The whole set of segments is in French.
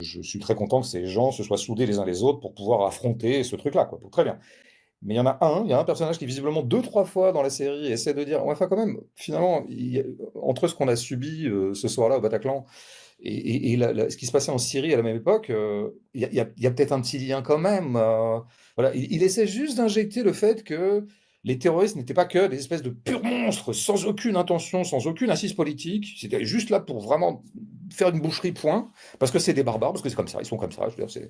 Je suis très content que ces gens se soient soudés les uns les autres pour pouvoir affronter ce truc-là, quoi. Très bien. Mais il y a un personnage qui visiblement deux, trois fois dans la série essaie de dire, ouais, enfin quand même, finalement, entre ce qu'on a subi ce soir-là au Bataclan et ce qui se passait en Syrie à la même époque, il y a peut-être un petit lien quand même. Voilà, il essaie juste d'injecter le fait que les terroristes n'étaient pas que des espèces de purs monstres, sans aucune intention, sans aucune assise politique. C'était juste là pour vraiment faire une boucherie, point. Parce que c'est des barbares, parce que c'est comme ça, ils sont comme ça. Je veux dire,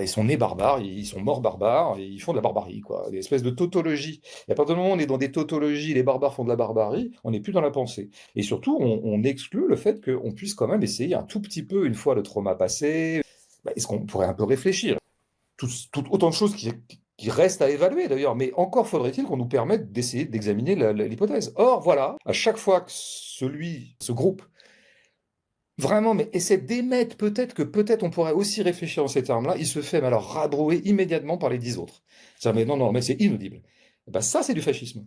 ils sont nés barbares, ils sont morts barbares, et ils font de la barbarie, quoi. Des espèces de tautologie. Et à partir du moment où on est dans des tautologies, les barbares font de la barbarie, on n'est plus dans la pensée. Et surtout, on exclut le fait qu'on puisse quand même essayer un tout petit peu, une fois le trauma passé, est-ce qu'on pourrait un peu réfléchir? Autant de choses qui restent à évaluer d'ailleurs, mais encore faudrait-il qu'on nous permette d'essayer d'examiner l'hypothèse. Or, voilà, à chaque fois que ce groupe, vraiment, mais essaie d'émettre peut-être on pourrait aussi réfléchir en ces termes-là, il se fait mais alors rabrouer immédiatement par les 10 autres. C'est mais non, non, mais c'est inaudible. Eh ben, ça, c'est du fascisme.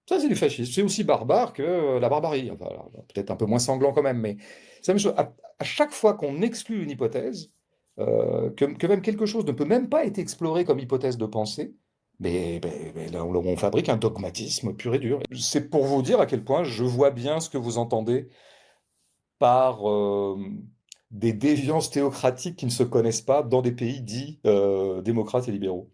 Ça, c'est du fascisme. C'est aussi barbare que la barbarie. Enfin, alors, peut-être un peu moins sanglant quand même, mais c'est la même chose. À chaque fois qu'on exclut une hypothèse, que même quelque chose ne peut même pas être exploré comme hypothèse de pensée, mais là, on fabrique un dogmatisme pur et dur. C'est pour vous dire à quel point je vois bien ce que vous entendez par des déviances théocratiques qui ne se connaissent pas dans des pays dits démocrates et libéraux.